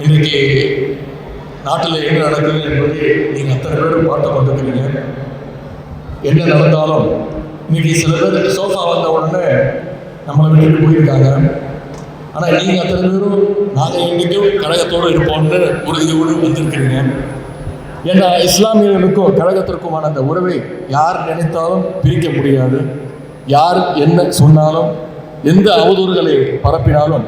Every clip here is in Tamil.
இன்றைக்கு நாட்டில் என்ன நடக்குது என்பதை நீங்கள் அத்தனை பேரும் பார்த்து கொண்டிருக்கிறீங்க. என்ன நடந்தாலும் இன்னைக்கு சில பேர் சோஃபா வந்த உடனே நம்மளை விட்டுட்டு போயிருக்காங்க. ஆனால் நீங்கள் அத்தனை பேரும் நாங்கள் இன்றைக்கும் கழகத்தோடு இருப்போம்னு உறுதியோடு வந்திருக்கிறீங்க. ஏன்னா இஸ்லாமியர்களுக்கும் கழகத்திற்குமான அந்த உறவை யார் நினைத்தாலும் பிரிக்க முடியாது. யார் என்ன சொன்னாலும், எந்த அவதூறுகளை பரப்பினாலும்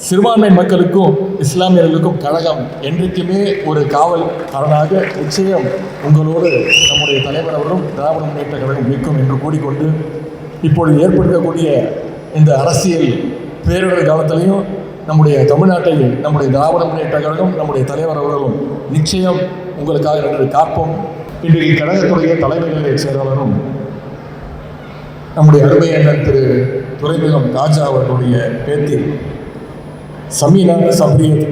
சிறுபான்மை மக்களுக்கும் இஸ்லாமியர்களுக்கும் கழகம் என்றைக்குமே ஒரு காவல் அரணாக நிச்சயம் உங்களோடு நம்முடைய தலைவர் அவரும் திராவிட முன்னேற்ற கழகம் நிற்கும் என்று கூறிக்கொண்டு, இப்பொழுது ஏற்படுத்தக்கூடிய இந்த அரசியல் பேரிடர் காலத்திலையும் நம்முடைய தமிழ்நாட்டை நம்முடைய திராவிட முன்னேற்ற கழகம் நம்முடைய தலைவர் அவர்களும் நிச்சயம் உங்களுக்காக நின்று காப்போம். இன்றைக்கு கழகத்துடைய தலைமைகளை செயலாளரும் நம்முடைய அருமை அண்ணன் திரு துரைமுகம் ராஜா அவர்களுடைய பேத்தி சமீனா சப்ரியத்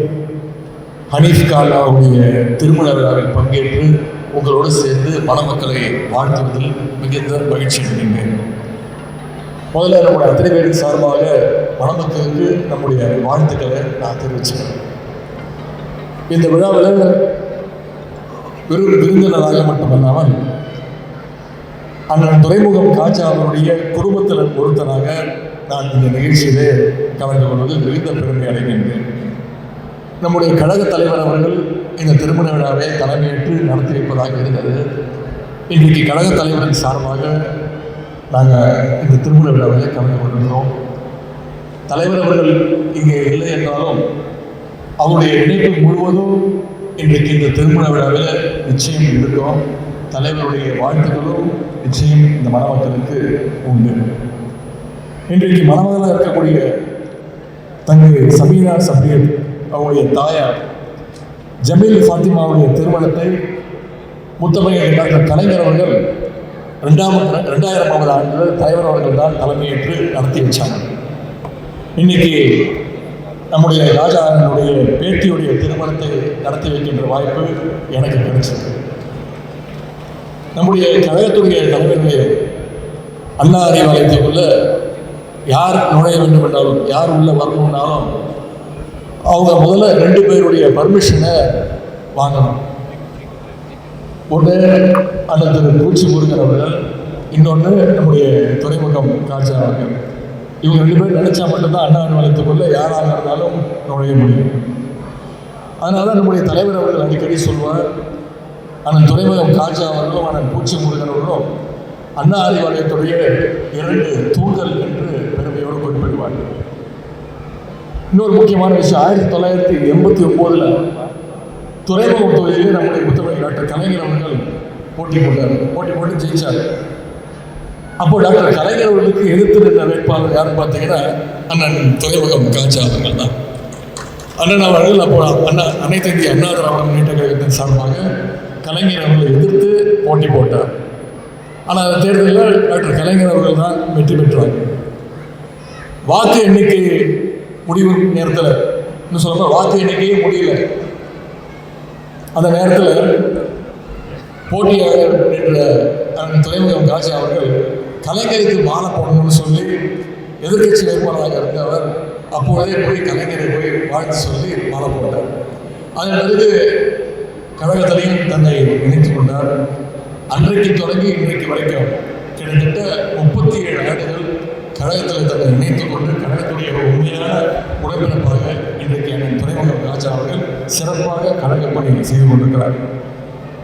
ஹனீஃப் கான் அவருடைய திருமண விழாவில் பங்கேற்று உங்களோடு சேர்ந்து மணமக்களை வாழ்த்துவதில் மிகுந்த மகிழ்ச்சி அடைகின்றேன். முதல்ல நம்முடைய அத்தனை பேரின் சார்பாக மணமக்களுக்கு நம்முடைய வாழ்த்துக்களை நான் தெரிவிச்சுக்கிறேன். இந்த விழாவில் வெறும் விருந்தினராக மட்டுமல்லாமல் அண்ணன் துரைமுகம் காஜா அவருடைய குடும்பத்தில் ஒருத்தராக நான் இந்த நிகழ்ச்சியிலே கலந்து கொள்வது மிகுந்த பெருமை அடைகின்றேன். நம்முடைய கழக தலைவர் அவர்கள் இந்த திருமண விழாவை தலைமையேற்று நடத்தி வைப்பதாக இருந்தது. இன்றைக்கு கழக தலைவரின் சார்பாக நாங்கள் இந்த திருமண விழாவில் கலந்து கொண்டிருக்கிறோம். தலைவர் அவர்கள் இங்கே இல்லை என்றாலும் அவருடைய இணைப்பு முழுவதும் இன்றைக்கு இந்த திருமண விழாவில் நிச்சயம் இருக்கும். தலைவருடைய வாழ்த்துக்களும் நிச்சயம் இந்த மணமக்களுக்கு உண்டு. இன்றைக்கு மணமகளாக இருக்கக்கூடிய தங்கை சமீனா சப்ரியத் அவருடைய தாயார் ஜமீல் ஃபாத்திமாவுடைய திருமணத்தை முத்தமிழ் டாக்டர் கலைஞர் அவர்கள் 2000ஆவது ஆண்டு தலைவர் அவர்கள் தான் தலைமையேற்று நடத்தி வச்சாங்க. இன்னைக்கு நம்முடைய ராஜாவினுடைய பேத்தியுடைய திருமணத்தை நடத்தி வைக்கின்ற வாய்ப்பு எனக்கு கிடைச்சது. நம்முடைய கழகத்துடைய தலைவர்களே அண்ணா அறிவாலயத்துக்குள்ள யார் நுழைய வேண்டும் என்றாலும், யார் உள்ள வரணும்னாலும் அவங்க முதல்ல 2 பேருடைய பர்மிஷனை வாங்கணும். ஒன்று அண்ணன் திரு பூச்சி முருகன் அவர்கள், இன்னொன்று நம்முடைய துரைமுகம் காஜா அவர்கள். இவங்க 2 பேர் நினைச்சா மட்டும்தான் அண்ணா அறிவாலயத்துக்குள்ள யாராக இருந்தாலும் நுழைய முடியும். அதனால தான் நம்முடைய தலைவர் அவர்கள் அடிக்கடி சொல்வார், அண்ணன் துரைமுகம் காஜா அவர்களும் அண்ணன் பூச்சி முருகன் அவர்களும் அண்ணா அறிவாலயத்துடைய 2 தூண்கள் என்று பெருமையோடு குறிப்பிடுவார். இன்னொரு முக்கியமான விஷயம், 1989 துறைமுகம் தொகுதியில் நம்முடைய முத்தமிழ் டாக்டர் கலைஞர் அவர்கள் போட்டி போட்டு ஜெயிச்சார். அப்போ டாக்டர் கலைஞர் அவர்களுக்கு எதிர்த்து நின்ற வேட்பாளர் யாருன்னு பார்த்தீங்கன்னா அண்ணன் துரைமுகம் காஜா அவர்கள் தான். அண்ணன் அவர்கள் அப்போ அனைத்து இந்திய அண்ணா திராவிட முன்னேற்ற கழகத்தின் சார்பாக கலைஞர் அவர்களை எதிர்த்து போட்டி போட்டார். ஆனால் அந்த தேர்தலில் டாக்டர் கலைஞர் அவர்கள் தான் வெற்றி பெற்றார். வாக்கு எண்ணிக்கை முடிவு நேரத்தில் இன்னும் சொல்லப்போனால் வாக்கு எண்ணிக்கையே முடியல. அந்த நேரத்தில் போட்டியாக நின்ற துரைமுகம் காஜா அவர்கள் கலைஞருக்கு மாலை போடணும்னு சொல்லி எதிர்கட்சி வேட்பாளராக இருந்தவர் அப்போதே போய் கலைஞரை போய் வாழ்த்து சொல்லி மாலை போட்டார். அதன் பிறகு கழகத்திலையும் தன்னை இணைத்துக் கொண்டார். அன்றைக்கு தொடங்கி இன்றைக்கு வரைக்கும் கிட்டத்தட்ட 37 ஆண்டுகள் கழகத்தில் தன்னை இணைத்துக் கொண்டு கழகத்துடைய உண்மையான உடன்பிறப்பாக இன்றைக்கு அண்ணன் துரைமுகம் ராஜா அவர்கள் சிறப்பாக கழக பணி செய்து கொண்டிருக்கிறார்.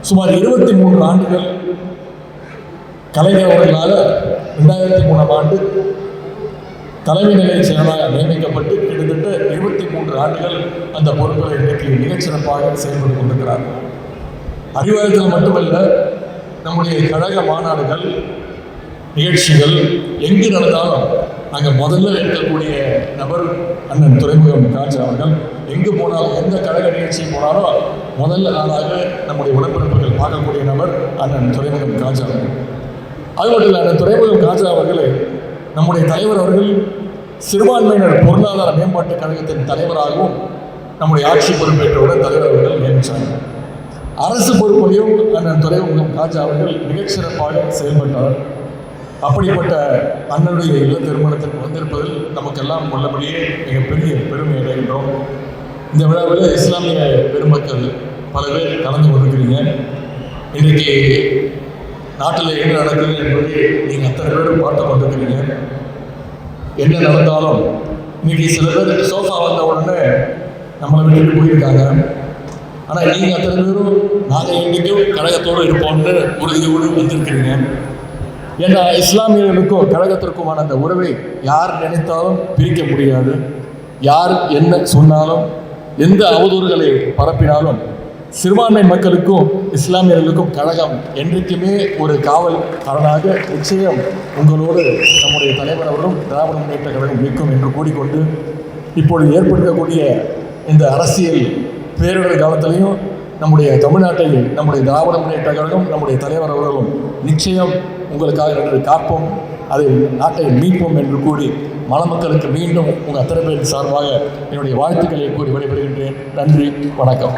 சுமார் 23 ஆண்டுகள் கலைஞர் அவர்களால் 2003ஆம் ஆண்டு தலைமை நிலைய செயலாளராக நியமிக்கப்பட்டு கிட்டத்தட்ட 23 ஆண்டுகள் அந்த பொறுப்பை இன்றைக்கு மிகச்சிறப்பாக செயல்பட்டு கொண்டிருக்கிறார். அறிவாலயத்தில் மட்டுமல்ல, நம்முடைய கழக மாநாடுகள் நிகழ்ச்சிகள் எங்கு நடந்தாலும் அங்கே முதல்ல இருக்கக்கூடிய நபர் அண்ணன் துரைமுகம் காஜா அவர்கள். எங்கு போனாலும், எந்த கழக நிகழ்ச்சி போனாலும் முதல்ல நாளாக நம்முடைய உடன்பிறப்புகள் பார்க்கக்கூடிய நபர் அண்ணன் துரைமுகம் காஜா அவர்கள். அது மட்டும் இல்லை, அண்ணன் துரைமுகம் காஜா அவர்களை நம்முடைய தலைவர் அவர்கள் சிறுபான்மையினர் பொருளாதார மேம்பாட்டு கழகத்தின் தலைவராகவும் நம்முடைய ஆட்சி பொறுப்பேற்றவுடன் தலைவர் அவர்கள் நியமித்தார். அரசு பொறுப்பையும் அண்ணன் துரைமுகம் காஜா அவர்கள் மிகச்சிறப்பாக செயல்பட்டார். அப்படிப்பட்ட அண்ணனுடைய இல்ல திருமணத்திற்கு வந்திருப்பதில் நமக்கெல்லாம் உள்ளபடியே மிகப்பெரிய பெருமை அடைகின்றோம். இந்த விழாவில் இஸ்லாமிய பெருமக்கள் பல பேர் கலந்து கொண்டிருக்கிறீங்க. இன்றைக்கு நாட்டில் என்ன நடக்குது என்பதை நீங்கள் அத்தனை பேரும் பார்த்து கொண்டிருக்கிறீங்க. என்ன நடந்தாலும் இன்னைக்கு சில பேர் சோஃபா வந்த உடனே நம்மளை விட்டுட்டு போயிருக்காங்க. ஆனால் நீங்கள் அத்தனை பேரும் நாங்கள் இன்றைக்கும் கழகத்தோடு இருப்போம்னு உறுதியோடு வந்திருக்கிறீங்க. ஏன்னா இஸ்லாமியர்களுக்கும் கழகத்திற்குமான அந்த உறவை யார் நினைத்தாலும் பிரிக்க முடியாது. யார் என்ன சொன்னாலும், எந்த அவதூறுகளை பரப்பினாலும் சிறுபான்மை மக்களுக்கும் இஸ்லாமியர்களுக்கும் கழகம் என்றைக்குமே ஒரு காவல் அரணாக நிச்சயம் உங்களோடு நம்முடைய தலைவர் அவரும் திராவிட முன்னேற்ற கழகம் நிற்கும் என்று கூறிக்கொண்டு, இப்பொழுது ஏற்படுத்தக்கூடிய இந்த அரசியல் பேரிடர் காலத்திலையும் நம்முடைய தமிழ்நாட்டை நம்முடைய திராவிட முன்னேற்ற கழகம் நம்முடைய தலைவர் அவர்களும் நிச்சயம் உங்களுக்காக நின்று காப்போம், அதை நாட்டை மீட்போம் என்று கூறி மணமக்களுக்கு மீண்டும் உங்கள் அத்தனை பேர் சார்பாக என்னுடைய வாழ்த்துக்களை கூறி விடைபெறுகின்றேன். நன்றி, வணக்கம்.